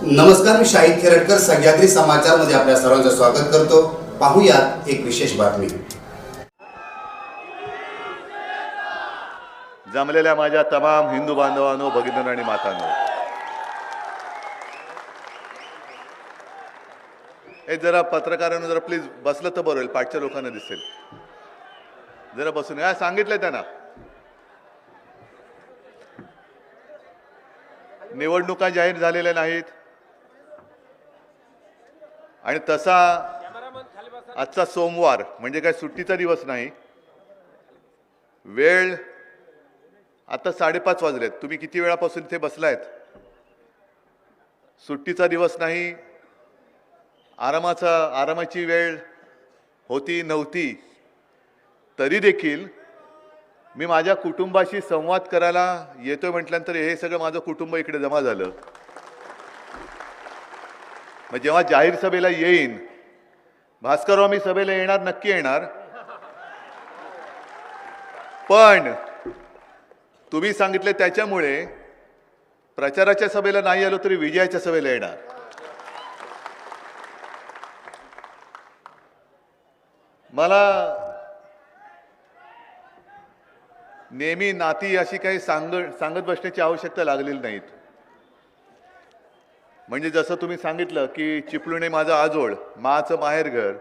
नमस्कार, मी शाहिद खेरटकर सह्याद्री समाचार मध्ये आपल्या सर्वांचं स्वागत करतो। पाहूयात एक विशेष बातमी। जमलेल्या माझ्या तमाम हिंदू बांधवांनो, भगिनींनो आणि मातांनो, हे जरा पत्रकारांनो जरा प्लीज बसलं तर बरं होईल, पाठच्या लोकांना दिसेल। जरा बसून या, सांगितलंय त्यांना निवडणुका जाहीर झालेल्या नाहीत आणि तसा आजचा सोमवार म्हणजे काय सुट्टीचा दिवस नाही। वेळ आता 5:30 वाजलेत। तुम्ही किती वेळापासून इथे बसलायत? सुट्टीचा दिवस नाही, आरामाची वेळ होती नव्हती, तरी देखील मी माझ्या कुटुंबाशी संवाद करायला येतोय म्हटल्यानंतर हे सगळं माझं कुटुंब इकडे जमा झालं। मग जेव्हा जाहीर सभेला येईन, भास्करराव मी सभेला येणार, नक्की येणार, पण तुम्ही सांगितले त्याच्यामुळे प्रचाराच्या सभेला नाही आलो तरी विजयाच्या सभेला येणार। मला नेहमी नाती अशी काही सांगत बसण्याची आवश्यकता लागलेली नाहीत। म्हणजे जसं तुम्ही सांगितलं की चिपळूण हे माझं आजोळ, माचं माहेरघर,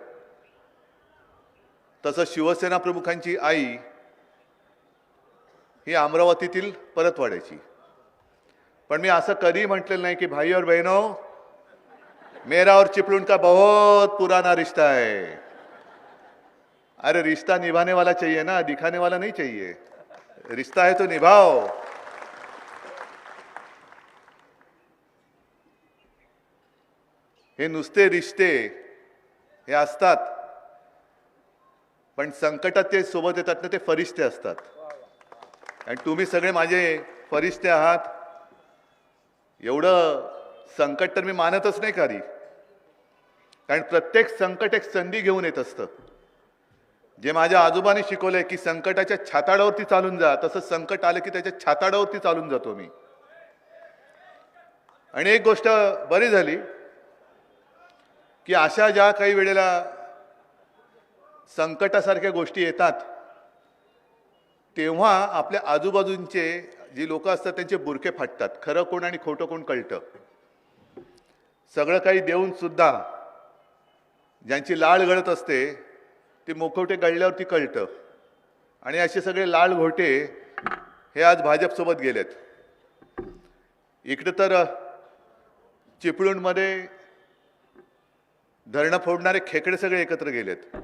तसं शिवसेना प्रमुखांची आई ही अमरावतीतील परतवाड्याची। पण मी असं कधी म्हटलेलं नाही की भाई और बहनों, मेरा और चिपळूण का बहुत पुराना रिश्ता है। अरे रिश्ता निभाने वाला चाहिए ना, दिखाने वाला नहीं चाहिए। रिश्ता है तो निभाओ। हे नुसते रिश्ते हे असतात, पण संकटात ते सोबत येतात ना, ते फरिश्ते असतात। आणि तुम्ही सगळे माझे फरिश्ते आहात। एवढं संकट तर मी मानतच नाही कधी, कारण प्रत्येक संकट एक संधी घेऊन येत असतं। जे माझ्या आजोबांनी शिकवलंय की संकटाच्या छाताडावरती चालून जा, तसं संकट आलं की त्याच्या छाताडावरती चालून जातो मी। आणि एक गोष्ट बरी झाली की अशा ज्या काही वेळेला संकटासारख्या गोष्टी येतात, तेव्हा आपल्या आजूबाजूंचे जी लोक असतात त्यांचे बुरखे फाटतात। खरं कोण आणि खोटं कोण कळतं। सगळं काही देऊन सुद्धा ज्यांची लाळ गळत असते ते मुखवटे गळल्यावरती कळतं। आणि असे सगळे लाळ घोटे हे आज भाजपसोबत गेलेत। इकडे तर चिपळूणमध्ये धरणं फोडणारे खेकडे सगळे एकत्र गेलेत।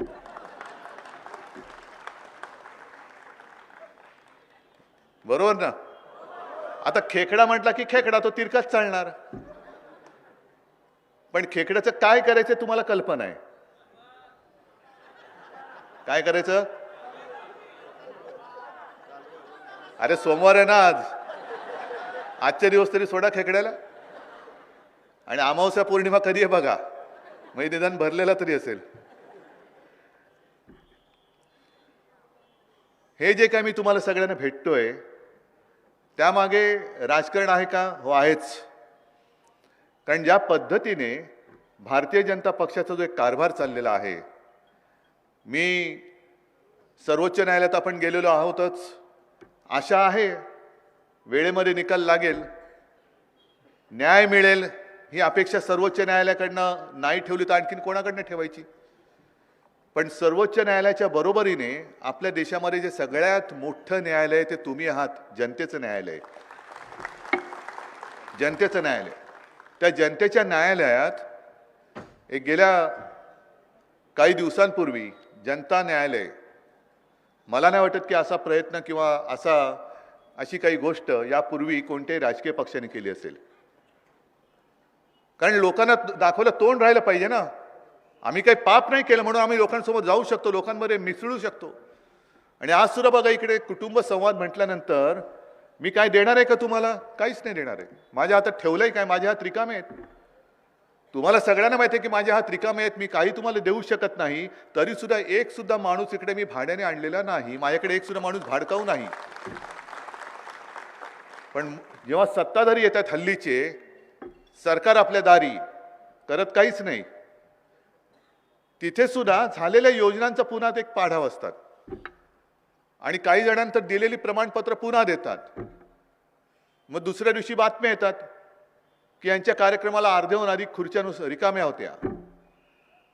बरोबर ना? आता खेकडा म्हटला की खेकडा तो तिरकाच चालणार, पण खेकड्याचं काय करायचं तुम्हाला कल्पना आहे? काय करायचं? अरे सोमवार आहे ना आज, आजचे दिवस तरी सोडा खेकड्याला। आणि अमावस्या पौर्णिमा कधी आहे बघा, मग निदान भरलेला तरी असेल। हे जे काय मी तुम्हाला सगळ्यांना भेटतोय त्यामागे राजकारण आहे का? हो आहेच। कारण ज्या पद्धतीने भारतीय जनता पक्षाचा जो एक कारभार चाललेला आहे, मी सर्वोच्च न्यायालयात आपण गेलेलो आहोतच। आशा आहे वेळेमध्ये निकाल लागेल, न्याय मिळेल, ही अपेक्षा सर्वोच्च न्यायालयाकडनं नाही ठेवली तर आणखीन कोणाकडनं ठेवायची? पण सर्वोच्च न्यायालयाच्या बरोबरीने आपल्या देशामध्ये जे सगळ्यात मोठं न्यायालय ते तुम्ही आहात, जनतेचं न्यायालय। जनतेचं न्यायालय, त्या जनतेच्या न्यायालयात एक गेल्या काही दिवसांपूर्वी जनता न्यायालय, मला नाही वाटत की असा प्रयत्न किंवा अशी काही गोष्ट यापूर्वी कोणत्याही राजकीय पक्षाने केली असेल। कारण लोकांना दाखवलं तोंड राहिलं पाहिजे ना। आम्ही काही पाप नाही केलं म्हणून आम्ही लोकांसोबत जाऊ शकतो, लोकांमध्ये मिसळू शकतो। आणि आज सुद्धा बघा इकडे कुटुंब संवाद म्हटल्यानंतर मी काय देणार आहे का तुम्हाला? काहीच नाही देणार आहे। माझ्या हातात ठेवलंय काय? माझे हात रिकामे आहेत। तुम्हाला सगळ्यांना माहिती आहे की माझे हात रिकामे आहेत, मी काही तुम्हाला देऊ शकत नाही। तरी सुद्धा एक सुद्धा माणूस इकडे मी भाड्याने आणलेला नाही, माझ्याकडे एक सुद्धा माणूस भाडकाऊ नाही। पण जेव्हा सत्ताधारी येतात हल्लीचे, सरकार आपल्या दारी करत काहीच नाही. तिथे सुद्धा झालेल्या योजनांचा पुन्हा ते एक पाढाव असतात आणि काही जणांतर दिलेली प्रमाणपत्र पुन्हा देतात. मग दुसऱ्या दिवशी बातम्या येतात की यांच्या कार्यक्रमाला अर्ध्याहून अधिक खुर्च्या रिकाम्या होत्या.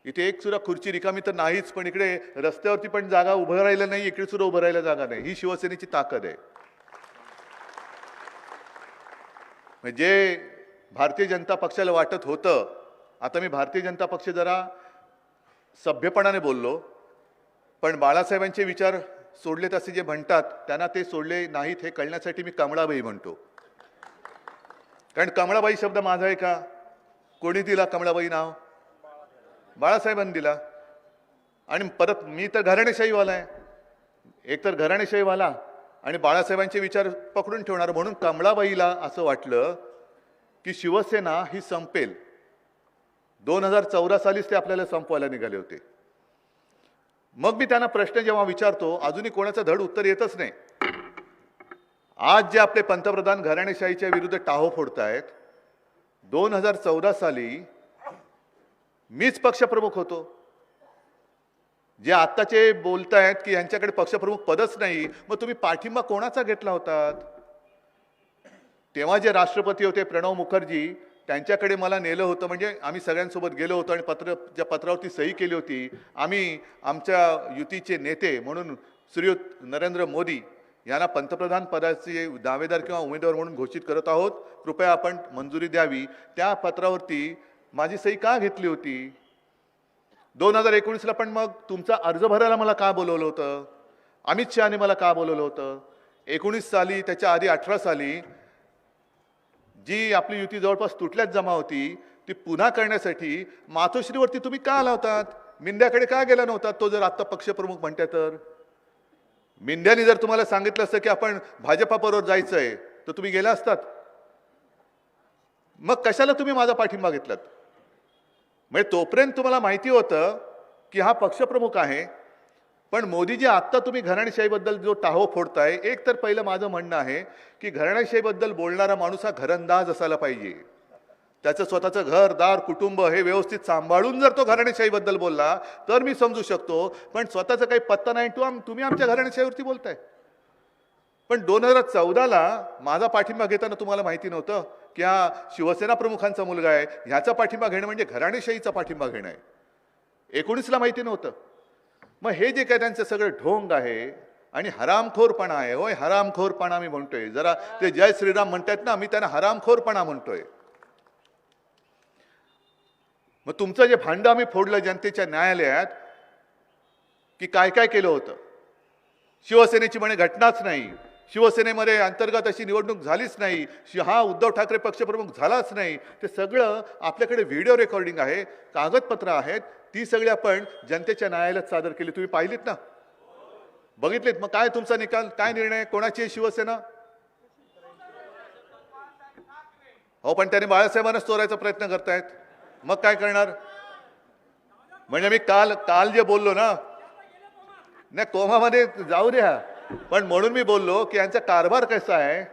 इथे एक सुद्धा खुर्ची रिकामी तर नाहीच, पण इकडे रस्त्यावरती पण जागा उभं राहिलं नाही, इकडे सुद्धा उभं राहायला जागा नाही. ही शिवसेनेची ताकद आहे. म्हणजे भारतीय जनता पक्षाला वाटत होतं, आता मी भारतीय जनता पक्ष जरा सभ्यपणाने बोललो, पण बाळासाहेबांचे विचार सोडलेत असे जे म्हणतात त्यांना ते सोडले नाहीत हे कळण्यासाठी मी कमळाबाई म्हणतो. कारण कमळाबाई शब्द माझा आहे का? कोणी दिला कमळाबाई नाव? बाळासाहेबांनी दिला. आणि परत मी तर घराणेशाहीवाला आहे, एकतर घराणेशाहीवाला आणि बाळासाहेबांचे विचार पकडून ठेवणार, म्हणून कमळाबाईला असं वाटलं की शिवसेना ही संपेल. 2014 सालीच ते आपल्याला संपवायला निघाले होते. मग मी त्यांना प्रश्न जेव्हा विचारतो, अजूनही कोणाचं धड उत्तर येतच नाही. आज जे आपले पंतप्रधान घराणेशाहीच्या विरुद्ध टाहो फोडतायत, 2014 साली मीच पक्षप्रमुख होतो. जे आत्ताचे बोलतायत की यांच्याकडे पक्षप्रमुख पदच नाही, मग तुम्ही पाठिंबा कोणाचा घेतला होता? तेव्हा जे राष्ट्रपती होते प्रणव मुखर्जी, त्यांच्याकडे मला नेलं होतं. म्हणजे आम्ही सगळ्यांसोबत गेलो होतो आणि ज्या पत्रावरती सही केली होती. आम्ही आमच्या युतीचे नेते म्हणून श्रीयुत नरेंद्र मोदी यांना पंतप्रधान पदाचे दावेदार किंवा उमेदवार म्हणून घोषित करत आहोत, कृपया आपण मंजुरी द्यावी. त्या पत्रावरती माझी सही का घेतली होती? 2019ला पण मग तुमचा अर्ज भरायला मला का बोलवलं होतं? अमित शहाने मला का बोलवलं होतं? 19 साली, त्याच्या आधी 18 साली जी आपली युती जवळपास तुटल्यात जमा होती, ती पुन्हा करण्यासाठी मातोश्रीवरती तुम्ही का आला होतात? मिंद्याकडे का गेला नव्हता? तो जर आत्ता पक्षप्रमुख म्हणते तर मिंद्याने जर तुम्हाला सांगितलं असतं की आपण भाजपाबरोबर जायचंय तर तुम्ही गेला असतात. मग कशाला तुम्ही माझा पाठिंबा घेतलात? म्हणजे तोपर्यंत तुम्हाला माहिती होतं की हा पक्षप्रमुख आहे. पण मोदीजी, आत्ता तुम्ही घराणेशाहीबद्दल जो टाहो फोडताय, एक तर पहिलं माझं म्हणणं आहे की घराणेशाहीबद्दल बोलणारा माणूस हा घरंदाज असायला पाहिजे. त्याचं स्वतःचं घर दार कुटुंब हे व्यवस्थित सांभाळून जर तो घराणेशाहीबद्दल बोलला तर मी समजू शकतो. पण स्वतःचा काही पत्ता नाही, तुम्ही आमच्या घराणेशाहीवरती बोलताय. पण 2014ला माझा पाठिंबा घेताना तुम्हाला माहिती नव्हतं की हा शिवसेना प्रमुखांचा मुलगा आहे, ह्याचा पाठिंबा घेणं म्हणजे घराणेशाहीचा पाठिंबा घेणं आहे. 19ला माहिती नव्हतं. मग हे जे काय त्यांचं सगळं ढोंग आहे आणि हरामखोरपणा आहे, होय हरामखोरपणा मी म्हणतोय. जरा ते जय श्रीराम म्हणतात ना, मी त्यांना हरामखोरपणा म्हणतोय. मग तुमचं जे भांडं आम्ही फोडलं जनतेच्या न्यायालयात की काय काय केलं होतं. शिवसेनेची म्हणे घटनाच नाही, शिवसेनेमध्ये अंतर्गत अशी निवडणूक झालीच नाही, हा उद्धव ठाकरे पक्षप्रमुख झालाच नाही. ते सगळं आपल्याकडे व्हिडिओ रेकॉर्डिंग आहे, कागदपत्र आहेत, ती सगळी आपण जनतेच्या न्यायालयात सादर केली. तुम्ही पाहिलीत ना, बघितलीत. मग काय तुमचा निकाल, काय निर्णय, कोणाची शिवसेना? हो, पण त्याने बाळासाहेबांनाच चोरायचा प्रयत्न करतायत. मग काय करणार? म्हणजे मी काल जे बोललो ना, नाही कोमामध्ये जाऊ द्या, पण म्हणून मी बोललो की यांचा कारभार कसा आहे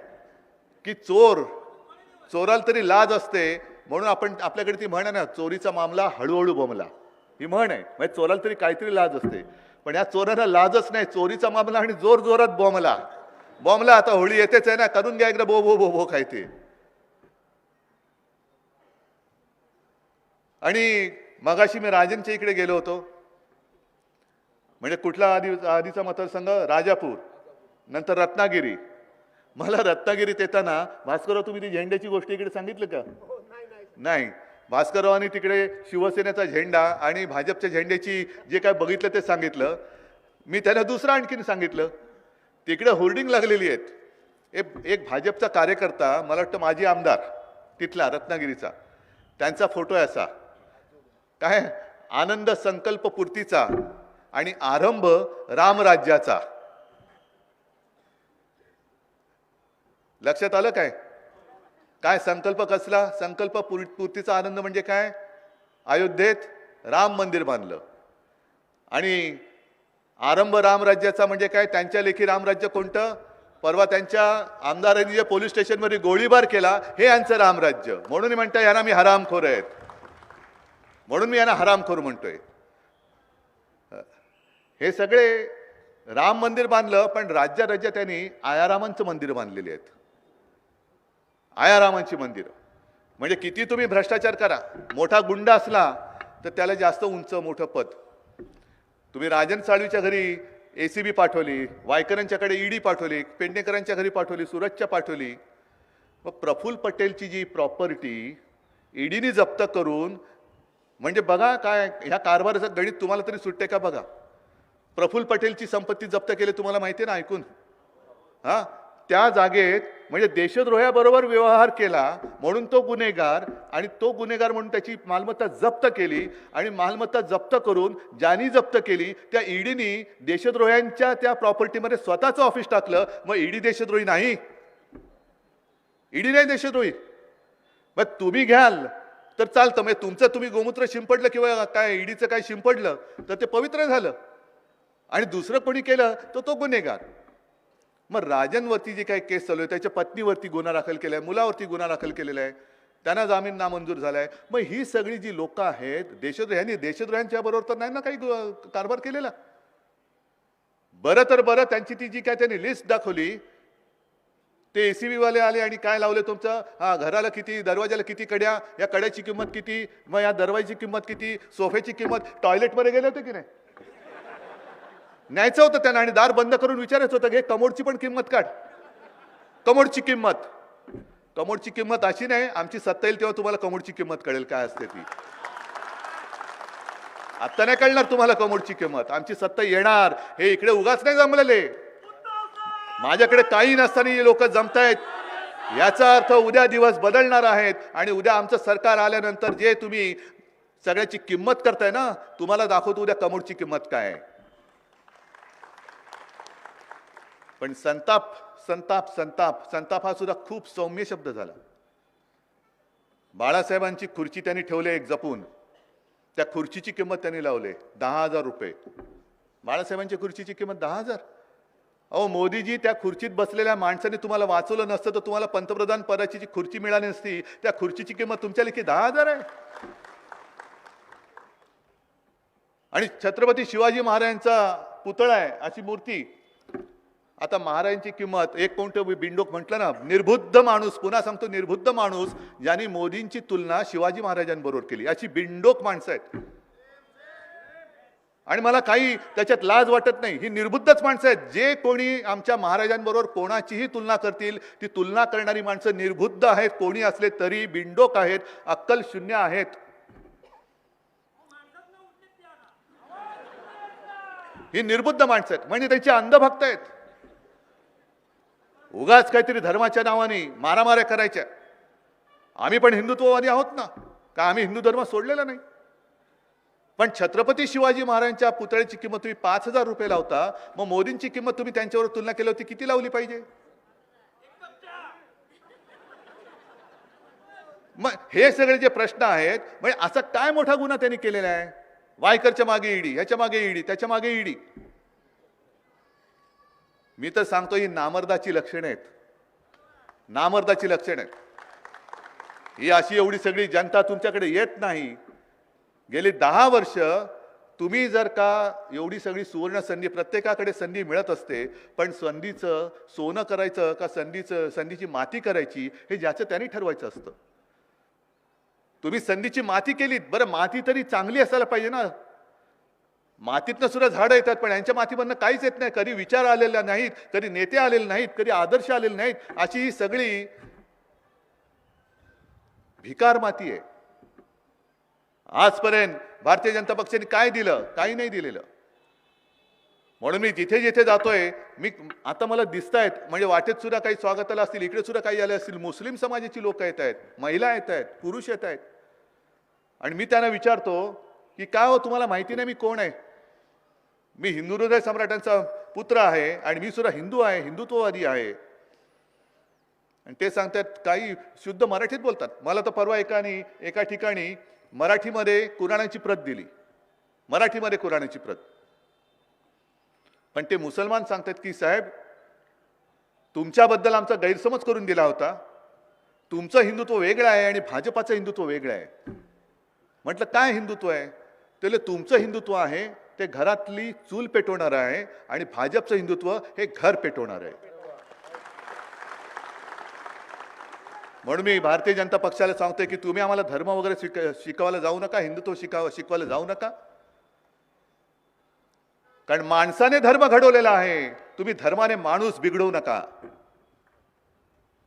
की चोराला तरी लाज असते, म्हणून आपण आपल्याकडे ती म्हण आहे ना, चोरीचा मामला हळूहळू बोंबला, ही म्हण आहे. म्हणजे चोराला तरी काहीतरी लाज असते, पण या चोराला लाजच नाही. चोरीचा मामला आणि जोर जोरात बॉम्बला. आता होळी येतेच आहे ना, करून घ्या एकदा बो बो बो बो काय ते. आणि मगाशी मी राजनच्या इकडे गेलो होतो. म्हणजे कुठला आधीचा मतदारसंघ? राजापूर, नंतर रत्नागिरी. मला रत्नागिरीत येताना, भास्करराव तुम्ही ती झेंड्याची गोष्ट इकडे सांगितलं का? नाही. भास्कररावांनी तिकडे शिवसेनेचा झेंडा आणि भाजपच्या झेंड्याची जे काय बघितलं ते सांगितलं. मी त्यांना दुसरं आणखीन सांगितलं. तिकडे होर्डिंग लागलेली आहेत. एक भाजपचा कार्यकर्ता, मला वाटतं माजी आमदार तिथला रत्नागिरीचा, त्यांचा फोटो आहे असा, काय आनंद संकल्प पूर्तीचा आणि आरंभ रामराज्याचा. लक्षात आलं काय? काय संकल्प कसला? संकल्प पूर्तीचा आनंद म्हणजे काय? अयोध्येत राम मंदिर बांधलं. आणि आरंभ रामराज्याचा म्हणजे काय? त्यांच्या लेखी रामराज्य कोणतं? परवा त्यांच्या आमदारांनी जे पोलीस स्टेशनवर गोळीबार केला, हे यांचं रामराज्य. म्हणून म्हणता यांना मी हरामखोर आहेत, म्हणून मी यांना हरामखोर म्हणतोय. हे सगळे राम मंदिर बांधलं, पण राज्य त्यांनी आयारामांचं मंदिर बांधलेली आहेत. आयारामांची मंदिर म्हणजे किती तुम्ही भ्रष्टाचार करा, मोठा गुंड असला तर त्याला जास्त उंच मोठं पद. तुम्ही राजन साळवीच्या घरी ACB पाठवली, वायकरांच्याकडे ED पाठवली, पेडणेकरांच्या घरी पाठवली, सुरतच्या पाठवली. मग प्रफुल्ल पटेलची जी प्रॉपर्टी EDने जप्त करून, म्हणजे बघा काय ह्या कारभाराचं गणित तुम्हाला तरी सुटते का बघा. प्रफुल्ल पटेलची संपत्ती जप्त केली तुम्हाला माहिती आहे ना ऐकून. हा, त्या जागेत म्हणजे देशद्रोह्याबरोबर व्यवहार केला म्हणून तो गुन्हेगार, आणि तो गुन्हेगार म्हणून त्याची मालमत्ता जप्त केली, आणि मालमत्ता जप्त करून ज्यांनी जप्त केली त्या EDनी देशद्रोह्यांच्या त्या प्रॉपर्टीमध्ये स्वतःचं ऑफिस टाकलं. मग ED देशद्रोही नाही? ED नाही देशद्रोही. मग तुम्ही घ्याल तर चालतं, म्हणजे तुमचं तुम्ही गोमूत्र शिंपडलं किंवा काय EDचं काय शिंपडलं तर ते पवित्र झालं, आणि दुसरं कोणी केलं तर तो गुन्हेगार. मग राजनवरती जी काही केस चालू आहे, त्याच्या पत्नीवरती गुन्हा दाखल केला आहे, मुलावरती गुन्हा दाखल केलेला आहे, त्यांना जामीन नामंजूर झाला आहे. मग ही सगळी जी लोक आहेत देशद्रोह्यांनी, देशद्रोह्यांच्या बरोबर तर नाही ना काही कारभार केलेला. बरं त्यांची ती जी काय त्यांनी लिस्ट दाखवली, ते ACB वाले आले आणि काय लावले तुमचं, हा घराला किती, दरवाजाला किती कड्या, या कड्याची किंमत किती, मग या दरवाजाची किंमत किती, सोफ्याची किंमत. टॉयलेटमध्ये गेले होते की नाही, न्यायचं होतं त्यांना आणि दार बंद करून विचारायचं होतं की कमोडची पण किंमत काढ. कमोडची किंमत अशी नाही, आमची सत्ता येईल तेव्हा तुम्हाला कमोडची किंमत कळेल काय असते ती. आता नाही कळणार तुम्हाला कमोडची किंमत, आमची सत्ता येणार. हे इकडे उगाच नाही जमलेले, माझ्याकडे काही नसताना हे लोक जमतायत. याचा अर्थ उद्या दिवस बदलणार आहेत, आणि उद्या आमचं सरकार आल्यानंतर जे तुम्ही सगळ्याची किंमत करताय ना, तुम्हाला दाखवतो उद्या कमोडची किंमत काय आहे. पण संताप हा सुद्धा खूप सौम्य शब्द झाला. बाळासाहेबांची खुर्ची त्यांनी ठेवले एक जपून, त्या खुर्चीची किंमत त्यांनी लावले 10,000 रुपये. बाळासाहेबांची खुर्चीची किंमत 10,000. अहो मोदीजी, त्या खुर्चीत बसलेल्या माणसाने तुम्हाला वाचवलं नसतं तर तुम्हाला पंतप्रधान पदाची जी खुर्ची मिळाली नसती, त्या खुर्चीची किंमत तुमच्या लेखी 10,000 आहे. आणि छत्रपती शिवाजी महाराजांचा पुतळा आहे अशी मूर्ती. आता महाराजांची किंमत, एक कोणतं बिंडोक म्हटलं ना, निर्बुद्ध माणूस, पुन्हा सांगतो निर्बुद्ध माणूस ज्यांनी मोदींची तुलना शिवाजी महाराजांबरोबर केली, अशी बिंडोक माणसं आहेत. आणि मला काही त्याच्यात लाज वाटत नाही, ही निर्बुद्धच माणसं आहेत. जे कोणी आमच्या महाराजांबरोबर कोणाचीही तुलना करतील, ती तुलना करणारी माणसं निर्बुद्ध आहेत. कोणी असले तरी बिंडोक आहेत, अक्कल शून्य आहेत. ही निर्बुद्ध माणसं आहेत, म्हणजे त्यांची अंधभक्त आहेत. उगाच काहीतरी धर्माच्या नावाने मारामाऱ्या करायच्या. आम्ही पण हिंदुत्ववादी आहोत ना, का आम्ही हिंदू धर्म सोडलेला नाही. पण छत्रपती शिवाजी महाराजांच्या पुतळ्याची किंमत तुम्ही 5,000 रुपये लावता, मग मोदींची किंमत तुम्ही त्यांच्यावर तुलना केली होती किती लावली पाहिजे. मग हे सगळे जे प्रश्न आहेत, म्हणजे असा काय मोठा गुन्हा त्यांनी केलेला आहे. वायकरच्या मागे ED, ह्याच्या मागे ED, त्याच्या मागे ED. मी तर सांगतो ही नामर्दाची लक्षणे आहेत, नामर्दाची लक्षणे आहेत. ही अशी एवढी सगळी जनता तुमच्याकडे येत नाही. गेली 10 वर्ष तुम्ही जर का एवढी सगळी सुवर्ण संधी, प्रत्येकाकडे संधी मिळत असते, पण संधीचं सोनं करायचं का संधीची माती करायची हे ज्याचं त्यांनी ठरवायचं असतं. तुम्ही संधीची माती केलीत, बरं माती तरी चांगली असायला पाहिजे ना. मातीतनं सुद्धा झाडं येतात, पण यांच्या मातीमधनं काहीच येत नाही. कधी विचार आलेला नाहीत, कधी नेते आलेले नाहीत, कधी आदर्श आलेले नाहीत. अशी ही सगळी भिकार माती आहे. आजपर्यंत भारतीय जनता पक्षाने काय दिलं? काही नाही दिलेलं. म्हणून मी जिथे जिथे जातोय, आता मला दिसत आहेत, म्हणजे वाटेत सुद्धा काही स्वागताला असतील, इकडे सुद्धा काही आले असतील, मुस्लिम समाजाची लोक येत आहेत, महिला येत आहेत, पुरुष येत आहेत. आणि मी त्यांना विचारतो की काय हो, तुम्हाला माहिती नाही मी कोण आहे? मी हिंदू हृदय सम्राटांचा पुत्र आहे, आणि मी सुद्धा हिंदू आहे, हिंदुत्ववादी आहे. आणि ते सांगतात, काही शुद्ध मराठीत बोलतात. मला तर परवा एका ठिकाणी मराठीमध्ये कुराणाची प्रत दिली, मराठीमध्ये कुराणाची प्रत. पण ते मुसलमान सांगतात की साहेब, तुमच्याबद्दल आमचा गैरसमज करून दिला होता. तुमचं हिंदुत्व वेगळं आहे आणि भाजपाचं हिंदुत्व वेगळं आहे. म्हटलं काय हिंदुत्व आहे? त्याला तुमचं हिंदुत्व आहे ते घरातली चूल पेटवणार आहे आणि भाजपचं हिंदुत्व हे घर पेटवणार आहे. म्हणून मी भारतीय जनता पक्षाला सांगतोय की तुम्ही आम्हाला धर्म वगैरे शिकवायला जाऊ नका, हिंदुत्व शिकवायला जाऊ नका. कारण माणसाने धर्म घडवलेला आहे. तुम्ही धर्माने माणूस बिघडवू नका.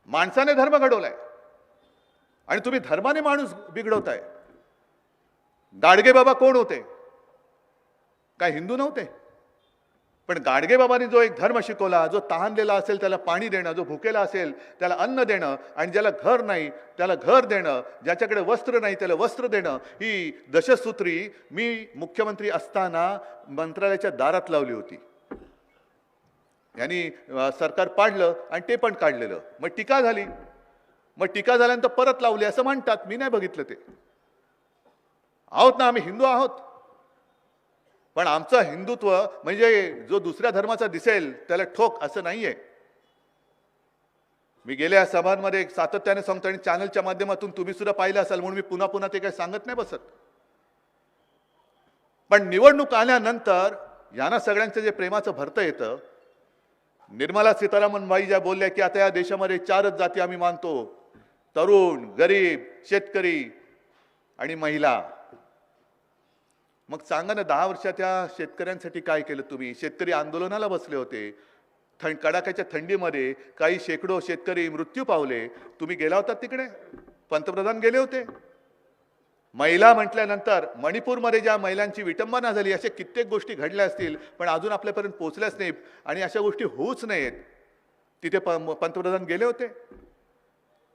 माणसाने धर्म घडवलाय आणि तुम्ही धर्माने माणूस बिघडवताय. गाडगे बाबा कोण होते? काय हिंदू नव्हते? पण गाडगे बाबांनी जो एक धर्म शिकवला, जो तहानलेला असेल त्याला पाणी देणं, जो भुकेला असेल त्याला अन्न देणं, आणि ज्याला घर नाही त्याला घर देणं, ज्याच्याकडे वस्त्र नाही त्याला वस्त्र देणं, ही दशसूत्री मी मुख्यमंत्री असताना मंत्रालयाच्या दारात लावली होती. यांनी सरकार पाडलं आणि ते पण काढलेलं. मग टीका झाली. मग टीका झाल्यानंतर परत लावली असं म्हणतात. मी नाही बघितलं ते. आहोत ना, आम्ही हिंदू आहोत. पण आमचं हिंदुत्व म्हणजे जो दुसऱ्या धर्माचा दिसेल त्याला ठोक असं नाहीये. मी गेल्या सभांमध्ये सातत्याने सांगतो आणि चॅनलच्या माध्यमातून तुम्ही सुद्धा पाहिलं असाल म्हणून मी पुन्हा पुन्हा ते काही सांगत नाही बसत. पण निवडणूक आल्यानंतर यांना सगळ्यांचं जे प्रेमाचं भरतं येतं. निर्मला सीतारामन बाई ज्या बोलल्या की आता या देशामध्ये 4च जाती आम्ही मानतो, तरुण, गरीब, शेतकरी आणि महिला. मग सांगा ना, 10 वर्षात त्या शेतकऱ्यांसाठी काय केलं तुम्ही? शेतकरी आंदोलनाला बसले होते. कडाक्याच्या थंडीमध्ये काही शेकडो शेतकरी मृत्यू पावले. तुम्ही गेला होता तिकडे? पंतप्रधान गेले होते. महिला म्हटल्यानंतर मणिपूरमध्ये ज्या महिलांची विटंबना झाली, अशा कित्येक गोष्टी घडल्या असतील पण अजून आपल्यापर्यंत पोहोचल्याच नाहीत आणि अशा गोष्टी होऊच नाहीत. तिथे पंतप्रधान गेले होते.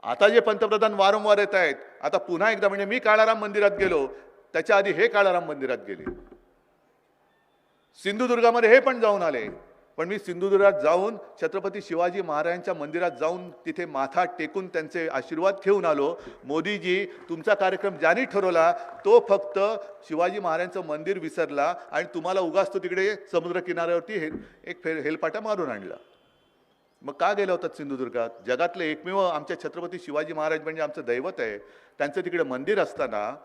आता जे पंतप्रधान वारंवार येत आहेत, आता पुन्हा एकदा म्हणजे मी काळाराम मंदिरात गेलो, त्याच्या आधी हे काळाराम मंदिरात गेले. सिंधुदुर्गामध्ये हे पण जाऊन आले. पण मी सिंधुदुर्गात जाऊन छत्रपती शिवाजी महाराजांच्या मंदिरात जाऊन तिथे माथा टेकून त्यांचे आशीर्वाद घेऊन आलो. मोदीजी, तुमचा कार्यक्रम ज्यांनी ठरवला तो फक्त शिवाजी महाराजांचं मंदिर विसरला आणि तुम्हाला उगाच तो तिकडे समुद्र किनाऱ्यावरती एक हेलपाटा मारून आणला. मग का गेला होतात सिंधुदुर्गात? जगातले एकमेव आमच्या छत्रपती शिवाजी महाराज म्हणजे आमचं दैवत आहे, त्यांचं तिकडे मंदिर असताना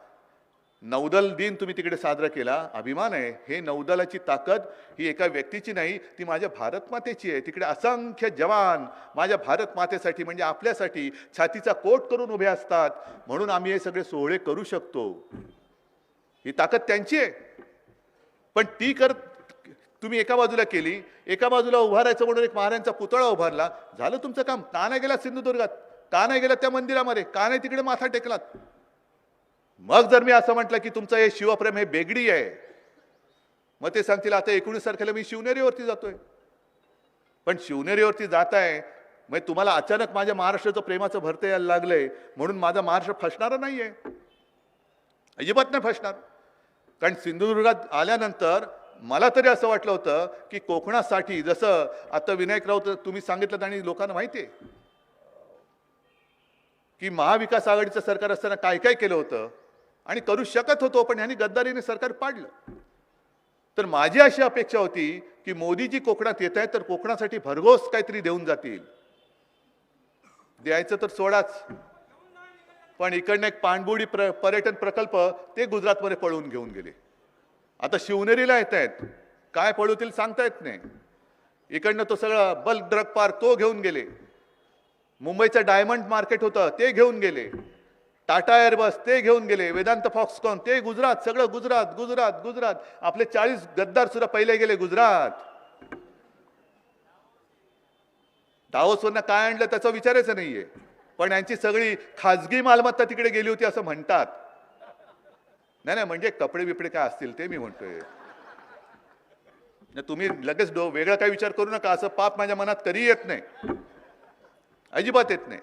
नौदल दिन तुम्ही तिकडे साजरा केला. अभिमान आहे. हे नौदलाची ताकद ही एका व्यक्तीची नाही, ती माझ्या भारत मातेची आहे. तिकडे असंख्य जवान माझ्या भारत मातेसाठी म्हणजे आपल्यासाठी छातीचा कोट करून उभे असतात. म्हणून आम्ही हे सगळे सोहळे करू शकतो. ही ताकद त्यांची आहे. पण ती तुम्ही एका बाजूला केली. एका बाजूला उभारायचं म्हणून एक महाराजांचा पुतळा उभारला. झालं तुमचं काम. का नाही गेला सिंधुदुर्गात? का नाही गेला त्या मंदिरामध्ये? का नाही तिकडे माथा टेकलात? मग जर मी असं म्हटलं की तुमचं हे शिवप्रेम हे बेगडी आहे, मग ते सांगतील आता 19 तारखेला मी शिवनेरीवरती जातोय. पण शिवनेरीवरती जात आहे मग तुम्हाला अचानक माझ्या महाराष्ट्राचं प्रेमाचं भरतं यायला लागलंय म्हणून माझा महाराष्ट्र फसणारा नाहीये. अजिबात नाही फसणार. कारण सिंधुदुर्गात आल्यानंतर मला तरी असं वाटलं होतं की कोकणासाठी जसं आता विनायक राऊत तुम्ही सांगितलं आणि लोकांना माहिती आहे की महाविकास आघाडीचं सरकार असताना काय काय केलं होतं आणि करू शकत होतो, पण ह्यांनी गद्दारीने सरकार पाडलं. तर माझी अशी अपेक्षा होती की मोदीजी कोकणात येत आहेत तर कोकणासाठी भरघोस काहीतरी देऊन जातील. द्यायचं तर सोडाच, पण इकडनं एक पाणबुडी पर्यटन प्रकल्प ते गुजरातमध्ये पळवून घेऊन गेले. आता शिवनेरीला येत आहेत, काय पळवतील सांगता येत नाही. इकडनं तो सगळा बल्क ड्रग पार्क तो घेऊन गेले. मुंबईचं डायमंड मार्केट होतं ते घेऊन गेले. टाटा एअरबस ते घेऊन गेले. वेदांत फॉक्सकॉन ते गुजरात, सगळं गुजरात गुजरात गुजरात. आपले 40 गद्दार सुद्धा पहिले गेले गुजरात. दावोसवरनं काय आणलं त्याचा विचारायचं नाहीये, पण यांची सगळी खाजगी मालमत्ता तिकडे गेली होती असं म्हणतात. नाही नाही, म्हणजे कपडे बिपडे काय असतील ते मी म्हणतोय. तुम्ही लगेच वेगळा काही विचार करू नका. असं पाप माझ्या मनात कधी येत नाही, अजिबात येत नाही.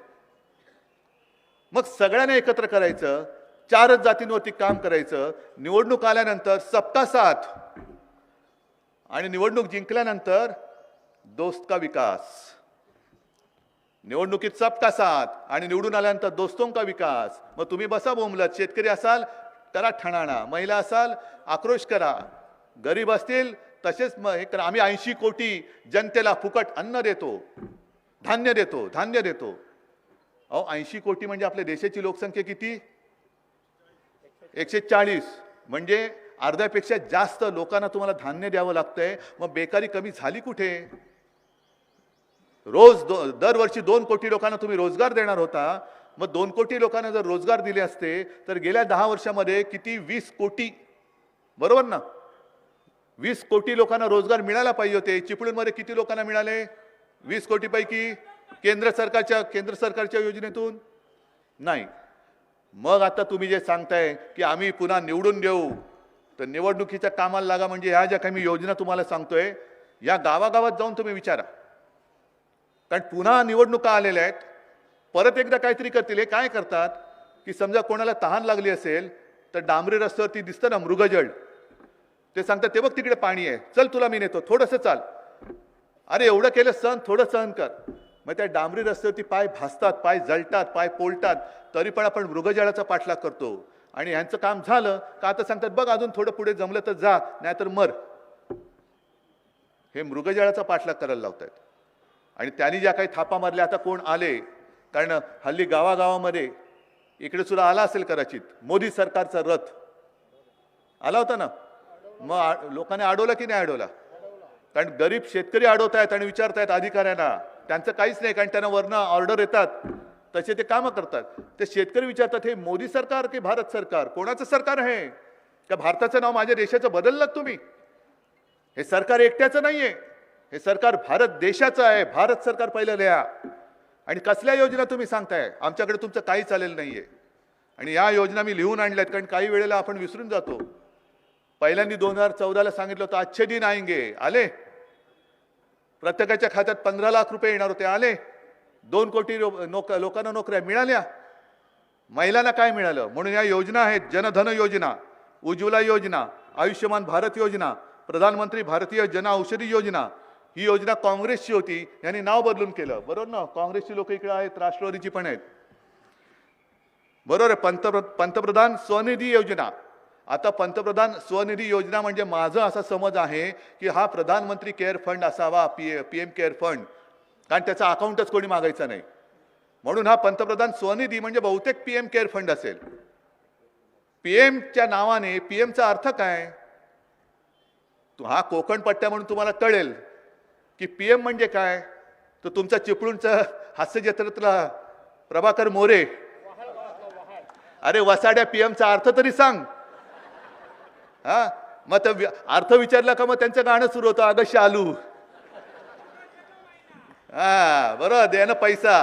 मग सगळ्यांना एकत्र करायचं, 4च जातींवरती काम करायचं. निवडणूक आल्यानंतर सबका साथ आणि निवडणूक जिंकल्यानंतर दोस्त का विकास. निवडणुकीत सबका साथ आणि निवडून आल्यानंतर दोस्तों का विकास. मग तुम्ही बसा बोंबलत. शेतकरी असाल करा ठणाणा, महिला असाल आक्रोश करा, गरीब असतील तसेच हे करा. आम्ही 80 कोटी जनतेला फुकट अन्न देतो. धान्य देतो, धान्य देतो. अहो 80 कोटी म्हणजे आपल्या देशाची लोकसंख्या किती? 140. म्हणजे अर्ध्यापेक्षा जास्त लोकांना तुम्हाला धान्य द्यावं लागतंय. मग बेकारी कमी झाली कुठे? दरवर्षी 2 कोटी लोकांना तुम्ही रोजगार देणार होता. मग 2 कोटी लोकांना जर रोजगार दिले असते तर गेल्या 10 वर्षामध्ये किती? 20 कोटी, बरोबर ना? 20 कोटी लोकांना रोजगार मिळायला पाहिजे होते. चिपळूणमध्ये किती लोकांना मिळाले? 20 कोटीपैकी केंद्र सरकारच्या योजनेतून नाही. मग आता तुम्ही जे सांगताय की आम्ही पुन्हा निवडून देऊ, तर निवडणुकीच्या कामाला लागा. म्हणजे ह्या ज्या काही मी योजना तुम्हाला सांगतोय या गावागावात जाऊन तुम्ही विचारा. कारण पुन्हा निवडणुका आलेल्या आहेत, परत एकदा काहीतरी करतील. हे काय करतात की समजा कोणाला तहान लागली असेल तर डांबरी रस्त्यावरती दिसतं ना मृगजळ, ते सांगतात ते बघ तिकडे पाणी आहे, चल तुला मी नेतो, थोडंसं चाल. अरे एवढं केलं, थोडं सहन कर. मग त्या डांबरी रस्त्यावरती पाय भासतात, पाय जळतात, पाय पोळतात, तरी पण आपण मृगजळाचा पाठलाग करतो. आणि यांचं काम झालं का आता सांगतात बघ अजून थोडं पुढे जमलं तर जा, नाहीतर मर. हे मृगजळाचा पाठलाग करायला लावतायत. आणि त्यांनी ज्या काही थापा मारल्या, आता कोण आले? कारण हल्ली गावागावामध्ये इकडे सुद्धा आला असेल कदाचित मोदी सरकारचा रथ आला होता ना. मग लोकांनी अडवला की नाही अडवला? कारण गरीब शेतकरी अडवतायत आणि विचारतायत अधिकाऱ्यांना. त्यांचं काहीच नाही, कारण त्यांना वरनं ऑर्डर येतात तसे ते कामं करतात. ते शेतकरी विचारतात हे मोदी सरकार की भारत सरकार? कोणाचं सरकार आहे? का भारताचं नाव माझ्या देशाचं बदललं तुम्ही? हे सरकार एकट्याचं नाहीये, हे सरकार भारत देशाचं आहे. भारत सरकार पहिलं लिहा. आणि कसल्या योजना तुम्ही सांगताय? आमच्याकडे तुमचं काही चालेल नाहीये. आणि या योजना मी लिहून आणल्यात, कारण काही वेळेला आपण विसरून जातो. पहिल्यांदा 2014ला सांगितलं होतं अच्छे दिन आएंगे, आले. प्रत्येकाच्या खात्यात 15 लाख रुपये येणार होते, आले. 2 कोटी लोकांना नोकऱ्या मिळाल्या. महिलांना काय मिळालं? म्हणून या योजना आहेत, जनधन योजना, उज्ज्वला योजना, आयुष्यमान भारत योजना, प्रधानमंत्री भारतीय जन औषधी योजना. ही योजना काँग्रेसची होती, यांनी नाव बदलून केलं, बरोबर ना? काँग्रेसची लोक इकडे आहेत, राष्ट्रवादीची पण आहेत, बरोबर आहे. पंतप्रधान स्वनिधी योजना. आता पंतप्रधान स्वनिधी योजना म्हणजे माझं असा समज आहे की हा प्रधानमंत्री केअर फंड असावा, PM केअर फंड, कारण त्याचा अकाउंटच कोणी मागायचा नाही. म्हणून हा पंतप्रधान स्वनिधी म्हणजे बहुतेक PM केअर फंड असेल. पीएमच्या नावाने, पीएमचा अर्थ काय? हा कोकण पट्ट्या म्हणून तुम्हाला कळेल की PM म्हणजे काय. तर तुमचा चिपळूणचा हास्य जत्रेतला प्रभाकर मोरे, अरे वसाड्या पीएमचा अर्थ तरी सांग. हा मग अर्थ विचारला का मग त्यांचं गाणं सुरू होतं, अगं शालू. हा बरोबर, दे ना पैसा.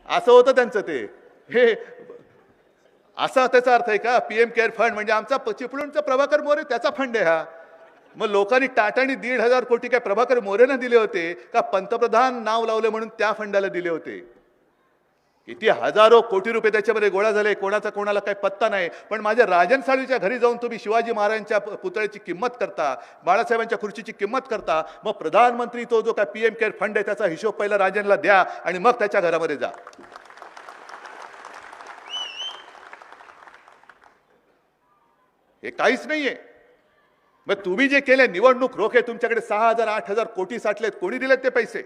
असं होतं त्यांचं ते. हे असा त्याचा अर्थ आहे का? PM केअर फंड म्हणजे आमचा चिपळूणचा प्रभाकर मोरे त्याचा फंड आहे हा. मग लोकांनी टाटानी 1,500 कोटी काय प्रभाकर मोरेंना दिले होते का पंतप्रधान नाव लावले म्हणून त्या फंडाला दिले होते? किती हजारो कोटी रुपये त्याच्यामध्ये गोळा झाले, कोणाचा कोणाला काही पत्ता नाही. पण माझ्या राजन साळवीच्या घरी जाऊन तुम्ही शिवाजी महाराजांच्या पुतळ्याची किंमत करता, बाळासाहेबांच्या खुर्चीची किंमत करता. मग प्रधानमंत्री तो जो काय PM केअर फंड आहे त्याचा हिशोब पहिला राजनला द्या आणि मग त्याच्या घरामध्ये जा. हे काहीच नाहीये. मग तुम्ही जे केले निवडणूक रोखे, तुमच्याकडे 6,000 8,000 कोटी साठलेत, कोणी दिलेत ते पैसे?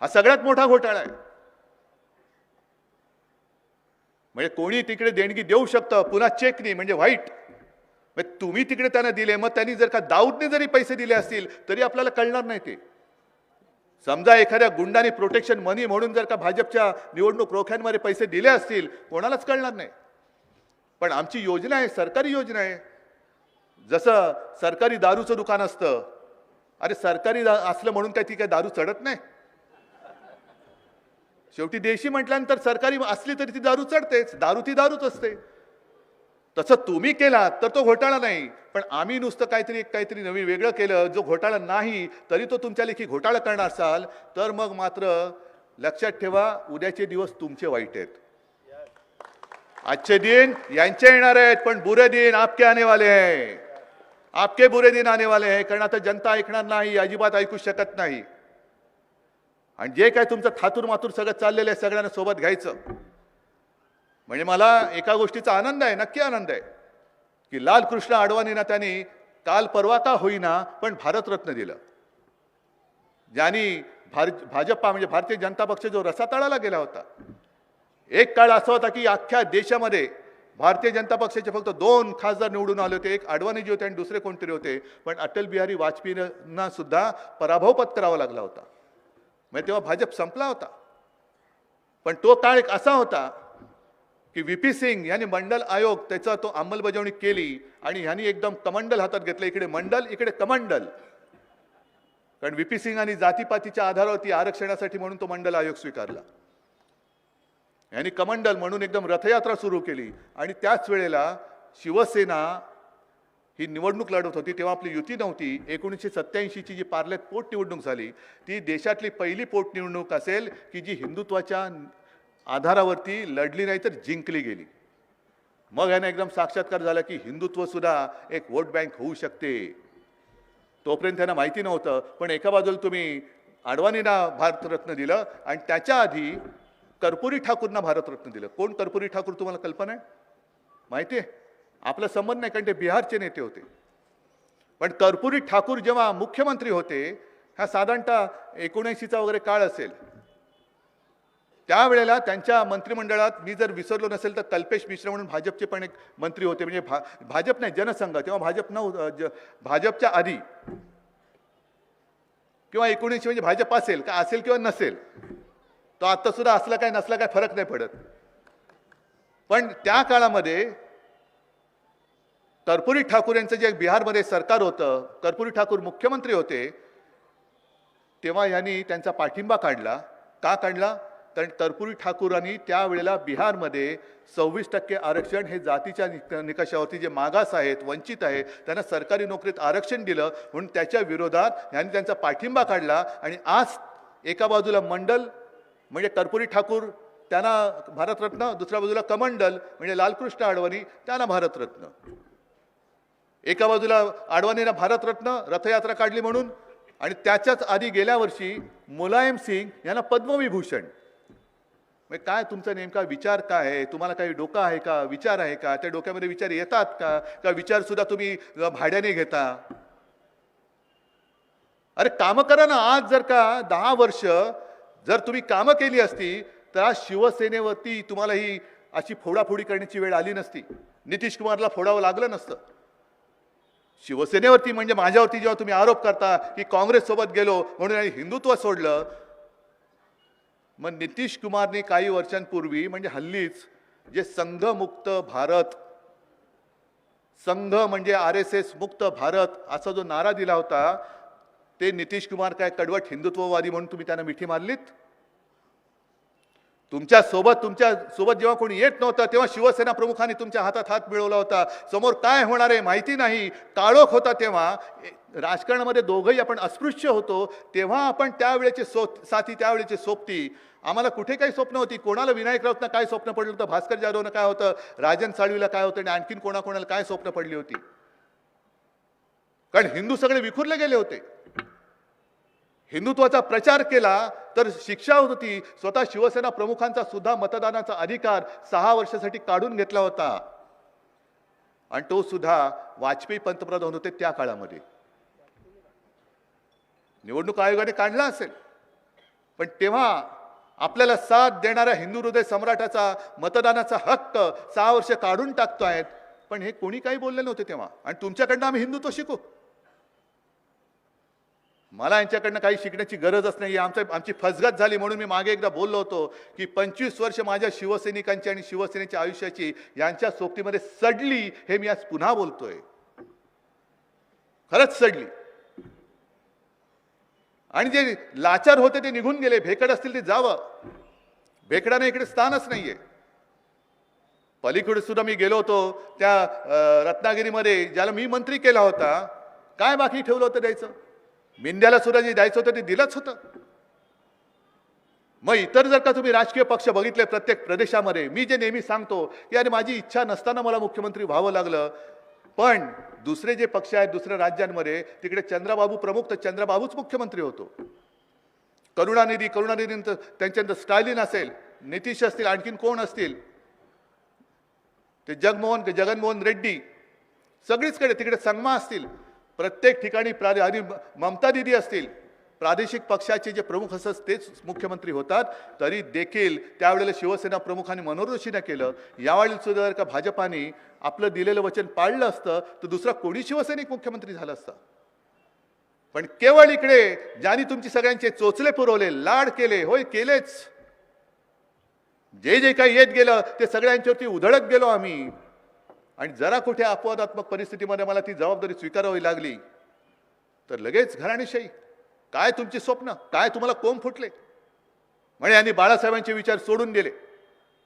हा सगळ्यात मोठा घोटाळा आहे. म्हणजे कोणी तिकडे देणगी देऊ शकतं, पुन्हा चेक नाही म्हणजे व्हाईट. मग तुम्ही तिकडे त्यांना दिले, मग त्यांनी जर का दाऊदने जरी पैसे दिले असतील तरी आपल्याला कळणार नाही ते. समजा एखाद्या गुंडाने प्रोटेक्शन मनी म्हणून जर का भाजपच्या निवडणूक रोख्यांमध्ये पैसे दिले असतील, कोणालाच कळणार नाही. पण आमची योजना आहे, सरकारी योजना आहे. जसं सरकारी दारूचं दुकान असतं, अरे सरकारी असलं म्हणून काय ती काय दारू चढत नाही? शेवटी देशी म्हटल्यानंतर सरकारी असली तरी ती दारू चढतेच, दारू ती दारूच असते. तसं तुम्ही केला तर तो घोटाळा नाही. पण आम्ही नुसतं काहीतरी नवीन वेगळं केलं, जो घोटाळा नाही तरी तो तुमच्या लेखी घोटाळा करणार असाल तर मग मात्र लक्षात ठेवा, उद्याचे दिवस तुमचे वाईट आहेत. अच्छे दिन यांचे येणार आहेत, पण बुरे दिन आपके आने वाले हैं. आपके बुरे दिन आने वाले हैं. कारण आता जनता ऐकणार नाही, अजिबात ऐकू शकत नाही. आणि जे काय तुमचं थातूर मातूर सगळं चाललेलं आहे सगळ्यांना सोबत घ्यायचं. म्हणजे मला एका गोष्टीचा आनंद आहे, नक्की आनंद आहे, की लालकृष्ण अडवाणींना त्यांनी काल परवा का होईना पण भारतरत्न दिलं. ज्यांनी भाजपा म्हणजे भारतीय जनता पक्ष जो रसातळाला गेला होता. एक काळ असा होता की अख्ख्या देशामध्ये भारतीय जनता पक्षाचे फक्त 2 खासदार निवडून आले होते. एक अडवाणीजी होते आणि दुसरे कोणतरी होते. पण अटल बिहारी वाजपेयींना सुद्धा पराभव पत्करावा लागला होता. म्हणजे तेव्हा भाजप संपला होता. पण तो काळ एक असा होता की व्ही.पी. सिंग यांनी मंडल आयोग त्याचा तो अंमलबजावणी केली आणि ह्यांनी एकदम कमंडल हातात घेतलं. इकडे मंडल, इकडे कमंडल. कारण व्ही.पी. सिंगांनी जातीपातीच्या आधारावरती आरक्षणासाठी म्हणून तो मंडल आयोग स्वीकारला. यांनी कमंडल म्हणून एकदम रथयात्रा सुरू केली आणि त्याच वेळेला शिवसेना ही निवडणूक लढवत होती. तेव्हा आपली युती नव्हती. 1987 ची जी पार्ल्यात पोटनिवडणूक झाली ती देशातली पहिली पोटनिवडणूक असेल की जी हिंदुत्वाच्या आधारावरती लढली नाही तर जिंकली गेली. मग याने एकदम साक्षात्कार झाला की हिंदुत्व सुद्धा एक वोट बँक होऊ शकते. तोपर्यंत त्यांना माहिती नव्हतं. पण एका बाजूला तुम्ही अडवाणींना भारतरत्न दिलं आणि त्याच्या आधी कर्पुरी ठाकूरना भारतरत्न दिलं. कोण कर्पुरी ठाकूर तुम्हाला कल्पना आहे? माहिती आहे? आपला संबंध नाही कारण ते बिहारचे नेते होते. पण कर्पुरी ठाकूर जेव्हा मुख्यमंत्री होते, हा साधारणतः 79चा वगैरे काळ असेल, त्यावेळेला त्यांच्या मंत्रिमंडळात मी जर विसरलो नसेल तर कल्पेश मिश्रा म्हणून भाजपचे पण एक मंत्री होते. म्हणजे भाजप नाही, जनसंघ. तेव्हा भाजप नव्हतं. भाजपच्या आधी किंवा 19 म्हणजे भाजप असेल का असेल किंवा नसेल, तो आता सुद्धा असला काय नसला काय फरक नाही पडत. पण त्या काळामध्ये कर्पुरी ठाकूर यांचं जे बिहारमध्ये सरकार होतं, कर्पुरी ठाकूर मुख्यमंत्री होते, तेव्हा यांनी त्यांचा पाठिंबा काढला. का काढला? कारण कर्पुरी ठाकूरांनी त्यावेळेला बिहारमध्ये 26% आरक्षण हे जातीच्या निकषावरती जे मागास आहेत, वंचित आहेत, त्यांना सरकारी नोकरीत आरक्षण दिलं. म्हणून त्याच्या विरोधात यांनी त्यांचा पाठिंबा काढला. आणि आज एका बाजूला मंडल म्हणजे कर्पुरी ठाकूर त्यांना भारतरत्न, दुसऱ्या बाजूला कमंडल म्हणजे लालकृष्ण अडवाणी त्यांना भारतरत्न. एका बाजूला अडवाणींना भारतरत्न रथयात्रा काढली म्हणून, आणि त्याच्याच आधी गेल्या वर्षी मुलायम सिंग यांना पद्मविभूषण. म्हणजे काय तुमचा नेमका विचार काय आहे? तुम्हाला काही डोकं आहे का? विचार आहे का? त्या डोक्यामध्ये विचार येतात का? का विचार सुद्धा तुम्ही भाड्याने घेता? अरे कामं करा ना. आज जर का 10 वर्ष जर तुम्ही कामं केली असती तर आज शिवसेनेवरती तुम्हाला ही अशी फोडाफोडी करण्याची वेळ आली नसती. नितीश कुमारला फोडावं लागलं नसतं. शिवसेनेवरती म्हणजे माझ्यावरती जेव्हा तुम्ही आरोप करता की काँग्रेस सोबत गेलो म्हणून आणि हिंदुत्व सोडलं, मग नितीश कुमारने काही वर्षांपूर्वी म्हणजे हल्लीच जे संघमुक्त भारत, संघ म्हणजे RSS मुक्त भारत असा जो नारा दिला होता, ते नितीश कुमार काय कडवट हिंदुत्ववादी म्हणून तुम्ही त्यांना मिठी मारलीत? तुमच्या सोबत जेव्हा कोणी येत नव्हतं तेव्हा शिवसेना प्रमुखांनी तुमच्या हातात हात मिळवला होता. समोर काय होणार आहे माहिती नाही, काळोख होता. तेव्हा राजकारणामध्ये दोघंही आपण अस्पृश्य होतो. तेव्हा आपण त्यावेळेचे साथी, त्यावेळेचे सोबती. आम्हाला कुठे काही स्वप्न होती? कोणाला विनायक राऊतना काय स्वप्न पडलं होतं? भास्कर जाधवनं काय होतं? राजन साळवीला काय होतं? आणि आणखीन कोणाकोणाला काय स्वप्न पडली होती? कारण हिंदू सगळे विखुरले गेले होते. हिंदुत्वाचा प्रचार केला तर शिक्षा होती. स्वतः शिवसेना प्रमुखांचा सुद्धा मतदानाचा अधिकार 6 वर्षासाठी काढून घेतला होता. आणि तो सुद्धा वाजपेयी पंतप्रधान होते त्या काळामध्ये. निवडणूक आयोगाने काढला असेल, पण तेव्हा आपल्याला साथ देणाऱ्या हिंदू हृदय सम्राटाचा मतदानाचा हक्क 6 वर्ष काढून टाकतोय. पण हे कोणी काही बोलले नव्हते तेव्हा. आणि तुमच्याकडनं आम्ही हिंदुत्व शिकू. मला यांच्याकडनं काही शिकण्याची गरजच नाही. आमची फसगत झाली म्हणून मी मागे एकदा बोललो होतो की 25 वर्ष माझ्या शिवसैनिकांची आणि शिवसेनेच्या आयुष्याची यांच्या सोबतीमध्ये सडली. हे मी आज पुन्हा बोलतोय. खरंच सडली. आणि जे लाचार होते ते निघून गेले. भेकड असतील ते जावं. भेकडाने इकडे स्थानच नाहीये. पलीकडे सुद्धा मी गेलो होतो त्या रत्नागिरीमध्ये, ज्याला मी मंत्री केला होता. काय बाकी ठेवलं होतं द्यायचं? मिंद्याला सुद्धा जे द्यायचं होतं ते दिलंच होतं. मग इतर जर का तुम्ही राजकीय पक्ष बघितले प्रत्येक प्रदेशामध्ये, मी जे नेहमी सांगतो की अरे माझी इच्छा नसताना मला मुख्यमंत्री व्हावं लागलं. पण दुसरे जे पक्ष आहेत दुसऱ्या राज्यांमध्ये, तिकडे चंद्रबाबू प्रमुख तर चंद्रबाबूच मुख्यमंत्री होतो. करुणानिधी त्यांच्यानंतर स्टॅलिन असेल, नितीश असतील, आणखीन कोण असतील, ते जगनमोहन रेड्डी, सगळीचकडे तिकडे संगमा असतील, प्रत्येक ठिकाणी आणि ममता दिदी असतील. प्रादेशिक पक्षाचे जे प्रमुख असतात तेच मुख्यमंत्री होतात, तरी देखील त्यावेळेला शिवसेना प्रमुखांनी मनोरोषीनं केलं. यावेळी सुद्धा जर का भाजपाने आपलं दिलेलं वचन पाळलं असतं तर दुसरा कोणी शिवसैनिक मुख्यमंत्री झाला असता. पण केवळ इकडे ज्यांनी तुमची सगळ्यांचे चोचले पुरवले, लाड केले, होय केलेच, जे जे काही येत गेलं ते सगळ्यांच्यावरती उधळत गेलो आम्ही. आणि जरा कुठे अपवादात्मक परिस्थितीमध्ये मला ती जबाबदारी स्वीकारावी लागली तर लगेच घराणेशाही. काय तुमची स्वप्न, काय तुम्हाला कोंब फुटले. म्हणजे यांनी बाळासाहेबांचे विचार सोडून दिले.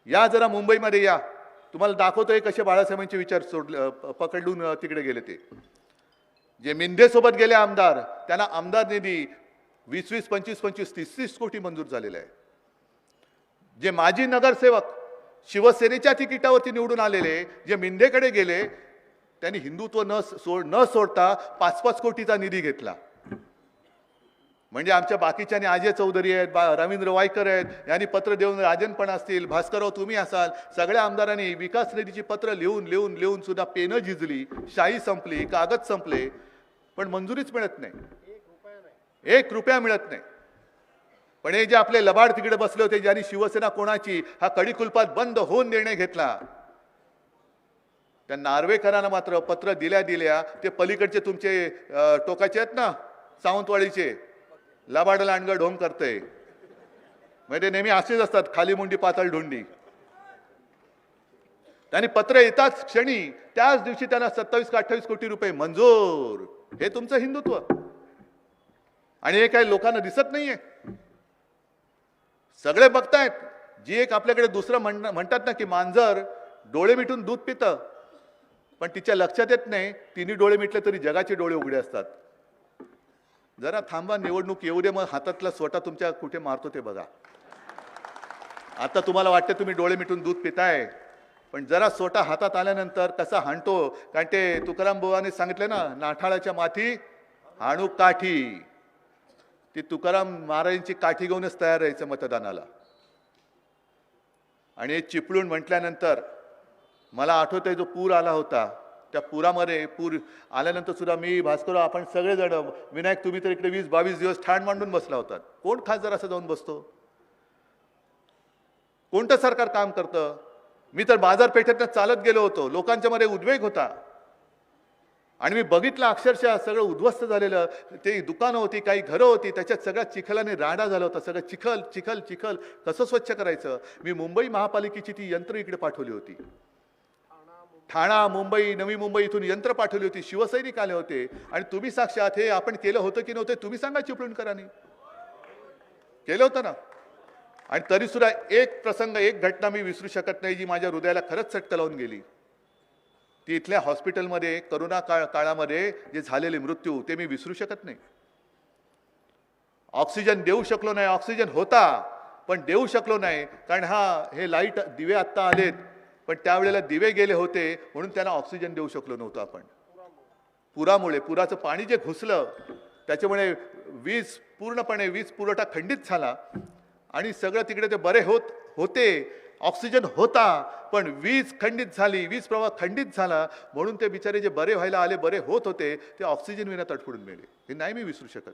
या जरा मुंबईमध्ये या, तुम्हाला दाखवतोय कसे बाळासाहेबांचे विचार सोडले, पकडून तिकडे गेले. ते जे मिंदेसोबत गेले आमदार, त्यांना आमदार निधी 20-20, 25-25, 30-30 कोटी मंजूर झालेला आहे. जे माजी नगरसेवक शिवसेनेच्या तिकिटावरती निवडून आलेले जे मिंदेकडे गेले, त्यांनी हिंदुत्व न सोडता 5-5 कोटीचा निधी घेतला. म्हणजे आमच्या बाकीच्यानी अजय चौधरी आहेत, रवींद्र वायकर आहेत, यांनी पत्र देऊन, राजन असतील, भास्करराव तुम्ही असाल, सगळ्या आमदारांनी विकास निधीची पत्र लिहून सुद्धा पेनं झिजली, शाई संपली, कागद संपले, पण मंजुरीच मिळत नाही. 1 रुपया मिळत नाही. पण हे जे आपले लबाड तिकडे बसले होते, ज्यांनी शिवसेना कोणाची हा कडिकुलपात बंद होऊन निर्णय घेतला, त्या नार्वेकरांना मात्र पत्र दिल्या ते पलीकडचे तुमचे टोकाचे आहेत ना, सावंतवाडीचे, लबाड लांडगं ढोंग करते, म्हणजे नेहमी असेच असतात, खाली मुंडी पातळ ढोंडी. त्यांनी पत्र येताच क्षणी त्याच दिवशी त्यांना 27 का 28 कोटी रुपये मंजूर. हे तुमचं हिंदुत्व. आणि हे काही लोकांना दिसत नाहीये. सगळे बघतायत. जी एक आपल्याकडे दुसरं म्हणतात ना की मांजर डोळे मिटून दूध पितं, पण तिच्या लक्षात येत नाही तिन्ही डोळे मिटले तरी जगाचे डोळे उघडे असतात. जरा थांबा, निवडणूक येऊ दे, मग हातातला स्वतः तुमच्या कुठे मारतो ते बघा. आता तुम्हाला वाटतं तुम्ही डोळे मिटून दूध पिताय, पण जरा स्वतः हातात आल्यानंतर कसा हाणतो. कारण ते तुकाराम बुवाने सांगितले ना, नाठाळाच्या माथी हाणू काठी. ती तुकाराम महाराजांची काठी घेऊनच तयार राहायचं मतदानाला. आणि चिपळूण म्हटल्यानंतर मला आठवतंय जो पूर आला होता, त्या पुरामध्ये पूर आल्यानंतर सुद्धा मी, भास्करराव, आपण सगळेजण, विनायक तुम्ही तर इकडे 20-22 दिवस ठाण मांडून बसला होता. कोण खासदार असं जाऊन बसतो? कोणतं सरकार काम करतं? मी तर बाजारपेठेतनं चालत गेलो होतो, लोकांच्या मध्ये उद्वेग होता आणि मी बघितलं अक्षरशः सगळं उद्ध्वस्त झालेलं. ते दुकानं होती, काही घरं होती, त्याच्यात सगळ्या चिखलाने राडा झाला होता. सगळं चिखल चिखल चिखल कसं स्वच्छ करायचं? मी मुंबई महापालिकेची ती यंत्र इकडे पाठवली होती. ठाणा, मुंबई, नवी मुंबई इथून यंत्र पाठवली होती. शिवसैनिक आले होते आणि तुम्ही साक्षात हे आपण केलं होतं की नव्हतं तुम्ही सांगा. चिपळूणकरांनी केलं होतं ना. आणि तरी सुद्धा एक प्रसंग, एक घटना मी विसरू शकत नाही, जी माझ्या हृदयाला खरंच चटका लावून गेली. ती इथल्या हॉस्पिटलमध्ये करोना काळामध्ये जे झालेले मृत्यू, ते मी विसरू शकत नाही. ऑक्सिजन देऊ शकलो नाही. ऑक्सिजन होता पण देऊ शकलो नाही, कारण हे लाईट दिवे आत्ता आलेत, पण त्यावेळेला दिवे गेले होते म्हणून त्यांना ऑक्सिजन देऊ शकलो नव्हतो आपण. पुरामुळे, पुराचं पाणी जे घुसलं त्याच्यामुळे पूर्णपणे वीज पुरवठा खंडित झाला आणि सगळं तिकडे ते बरे होते. ऑक्सिजन होता पण वीज खंडित झाली, वीज प्रवाह खंडित झाला, म्हणून ते बिचारे जे बरे व्हायला आले, बरे होत होते, ते ऑक्सिजन विना तडफडून मेले. हे नाही मी विसरू शकत.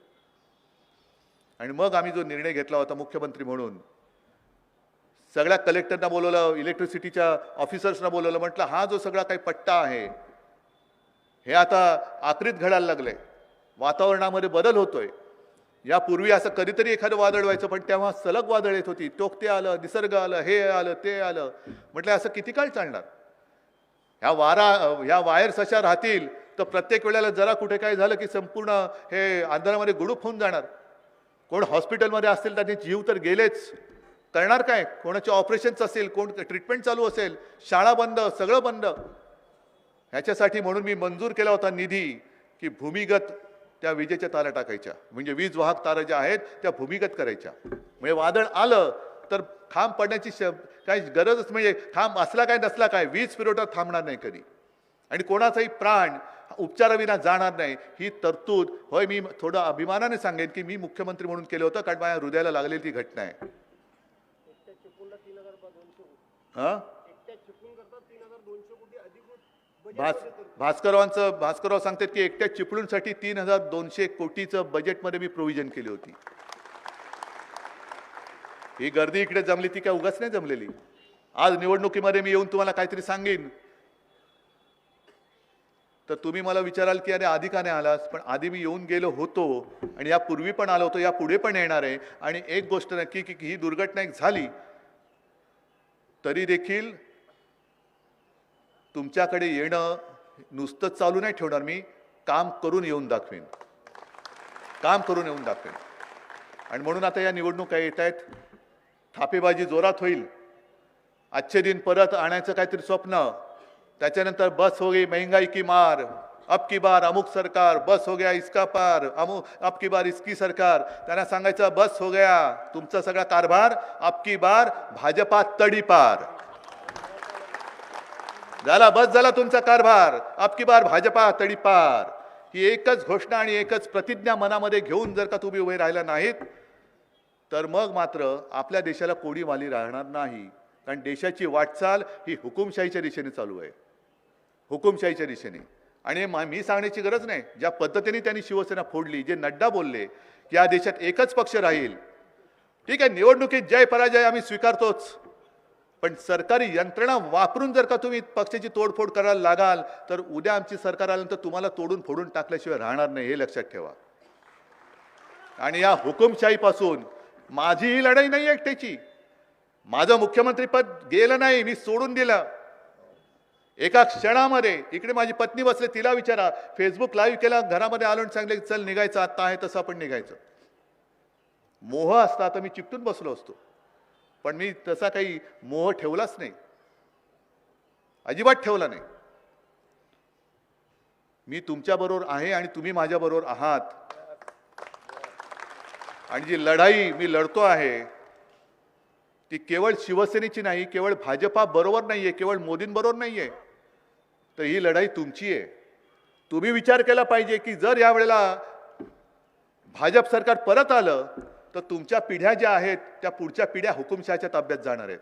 आणि मग आम्ही जो निर्णय घेतला होता मुख्यमंत्री म्हणून, सगळ्या कलेक्टरना बोलवलं, इलेक्ट्रिसिटीच्या ऑफिसर्सना बोलवलं, म्हटलं हा जो सगळा काही पट्टा आहे हे आता आखरीत घडायला लागलंय. वातावरणामध्ये बदल होतोय. यापूर्वी असं कधीतरी एखादं वादळ व्हायचं, पण तेव्हा सलग वादळ येत होती. टोकते आलं, निसर्ग आलं, हे आलं, ते आलं. म्हटलं असं किती काळ चालणार? ह्या वायर्स अशा राहतील तर प्रत्येक वेळेला जरा कुठे काय झालं की संपूर्ण हे अंधारामध्ये गुडूप होऊन जाणार. कोण हॉस्पिटलमध्ये असतील त्यांनी जीव तर गेलेच, करणार काय? कोणाचे ऑपरेशन्स असेल, कोण ट्रीटमेंट चालू असेल, शाळा बंद, सगळं बंद. ह्याच्यासाठी म्हणून मी मंजूर केला होता निधी की भूमिगत त्या विजेच्या तारा टाकायच्या, म्हणजे वीज वाहक तारा ज्या आहेत त्या भूमिगत करायच्या. म्हणजे वादळ आलं तर खांब पडण्याची काही गरजच, म्हणजे खांब असला काय नसला काय, वीज पुरवठा थांबणार नाही कधी आणि कोणाचाही प्राण उपचाराविना जाणार नाही. ही तरतूद, होय, मी थोडं अभिमानाने सांगेन की मी मुख्यमंत्री म्हणून केलं होतं, कारण माझ्या हृदयाला लागलेली ती घटना आहे. भास्करराव सांगतात की एकट्या चिपळूणसाठी 3,200 कोटीचं बजेटमध्ये मी प्रोव्हिजन केली होती. ही गर्दी इकडे जमली ती काय उगाच नाही जमलेली. आज निवडणुकीमध्ये मी येऊन तुम्हाला काहीतरी सांगेन तर तुम्ही मला विचाराल की अरे आधी का नाही आलास, पण आधी मी येऊन गेलो होतो आणि यापूर्वी पण आलो होतो, या पुढे पण येणार आहे. आणि एक गोष्ट नक्की की ही दुर्घटना एक झाली तरी देखील तुमच्याकडे येणं नुसतं चालू नाही ठेवणार, मी काम करून येऊन दाखवेन, काम करून येऊन दाखवेन. आणि म्हणून आता या निवडणुका येत आहेत, थापेबाजी जोरात होईल. अच्छे दिन परत आणायचं काहीतरी स्वप्न, त्याच्यानंतर बस हो गई महंगाई की मार, अब की बार अमुक सरकार, बस हो गया इसका पार, अब की बार इसकी सरकार. त्यांना सांगायचं बस हो गया तुमचा सगळा कारभार, अब की बार भाजपा तडीपार. झाला, बस झाला तुमचा कारभार, अब की बार भाजपा तडीपार. ही एकच घोषणा आणि एकच प्रतिज्ञा मनामध्ये घेऊन जर का तुम्ही उभे राहिला नाहीत तर मग मात्र आपल्या देशाला कोणी वाली राहणार नाही. कारण देशाची वाटचाल ही हुकुमशाहीच्या दिशेने चालू आहे, हुकुमशाहीच्या दिशेने. आणि मी सांगण्याची गरज नाही, ज्या पद्धतीने त्यांनी शिवसेना फोडली, जे नड्डा बोलले की या देशात एकच पक्ष राहील. ठीक आहे, निवडणुकीत जय पराजय आम्ही स्वीकारतोच, पण सरकारी यंत्रणा वापरून जर का तुम्ही पक्षाची तोडफोड करायला लागाल तर उद्या आमची सरकार आल्यानंतर तुम्हाला तोडून फोडून टाकल्याशिवाय राहणार नाही, हे लक्षात ठेवा. आणि या हुकुमशाहीपासून माझी ही लढाई नाही एकट्याची. माझं मुख्यमंत्रीपद गेलं नाही, मी सोडून दिलं एका क्षणामध्ये. इकडे माझी पत्नी बसले, तिला विचारा, फेसबुक लाईव्ह केला, घरामध्ये आलो आणि सांगले चल निघायचं, आता आहे तसं आपण निघायचं. मोह असता तर मी चिपटून बसलो असतो, पण मी तसा काही मोह ठेवलाच नाही, अजिबात ठेवला नाही. मी तुमच्याबरोबर आहे आणि तुम्ही माझ्याबरोबर आहात. आणि जी लढाई मी लढतो आहे ती केवळ शिवसेनेची नाही, केवळ भाजपा बरोबर नाहीये, केवळ मोदींबरोबर नाहीये, तर ही लढाई तुमची आहे. तुम्ही विचार केला पाहिजे की जर यावेळेला भाजप सरकार परत आलं तर तुमच्या पिढ्या ज्या आहेत त्या पुढच्या पिढ्या हुकुमशहाच्या ताब्यात जाणार आहेत.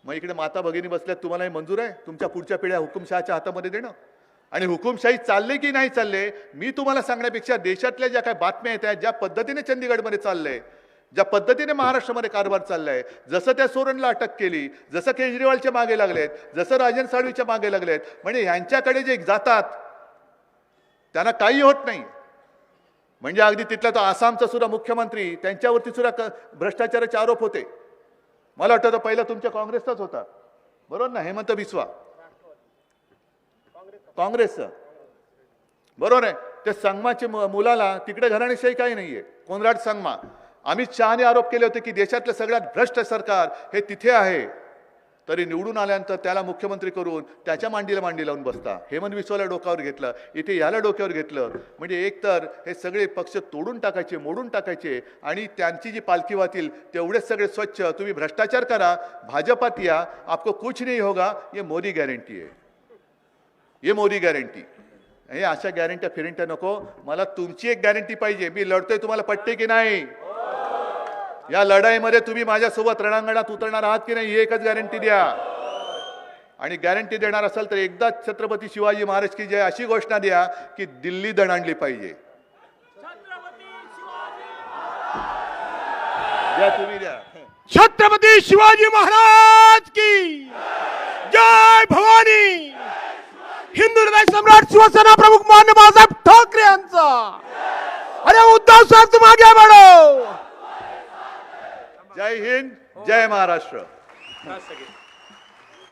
मग इकडे माता भगिनी बसल्यात, तुम्हाला हे मंजूर आहे तुमच्या पुढच्या पिढ्या हुकुमशहाच्या हातामध्ये देणं? आणि हुकुमशाही चालले की नाही चालले मी तुम्हाला सांगण्यापेक्षा देशातल्या ज्या काही बातम्या येत आहेत, ज्या पद्धतीने चंदीगडमध्ये चाललंय, ज्या पद्धतीने महाराष्ट्रामध्ये कारभार चाललाय, जसं त्या सोरणला अटक केली, जसं केजरीवालच्या मागे लागलेत, जसं राजन साळवीच्या मागे लागलेत, म्हणजे यांच्याकडे जे जातात त्यांना काही होत नाही. म्हणजे अगदी तिथला तो आसामचा सुद्धा मुख्यमंत्री, त्यांच्यावरती सुद्धा भ्रष्टाचाराचे आरोप होते. मला वाटतं पहिला तुमच्या काँग्रेसचाच होता, बरोबर ना, हेमंत बिस्वा, काँग्रेसचं, बरोबर आहे. त्या संगमाच्या मुलाला तिकडे घराणेशाही काही नाहीये, कोनराड संगमा. अमित शहाने आरोप केले होते की देशातलं सगळ्यात भ्रष्ट सरकार हे तिथे आहे, तरी निवडून आल्यानंतर त्याला मुख्यमंत्री करून त्याच्या मांडीला मांडी लावून बसता. हेमंत बिस्वाला डोक्यावर घेतलं, इथे याला डोक्यावर घेतलं. म्हणजे एकतर हे सगळे पक्ष तोडून टाकायचे, मोडून टाकायचे आणि त्यांची जी पालखी वाहतील तेवढेच सगळे स्वच्छ. तुम्ही भ्रष्टाचार करा, भाजपात या, आपको कुछ नहीं होगा, ये मोदी गॅरंटी आहे, ये मोदी गॅरंटी. हे अशा गॅरंट्या फिरंट्या नको, मला तुमची एक गॅरंटी पाहिजे. मी लढतोय, तुम्हाला पटते की नाही? या लढाईमध्ये तुम्ही माझ्यासोबत रणांगणात उतरणार आहात की नाही, ही एकच गॅरंटी द्या. आणि गॅरंटी देणार असाल तर एकदाच छत्रपती शिवाजी महाराज की जय अशी घोषणा द्या की दिल्ली दणाणली पाहिजे. द्या, तुम्ही द्या. छत्रपती शिवाजी महाराज की जय भवानी. हिंदू हृदय सम्राट शिवसेना प्रमुख मान्य बाळासाहेब ठाकरे यांचा. अरे उद्धव साहेब तुम आगे बढ़ो. जय हिंद, जय महाराष्ट्र.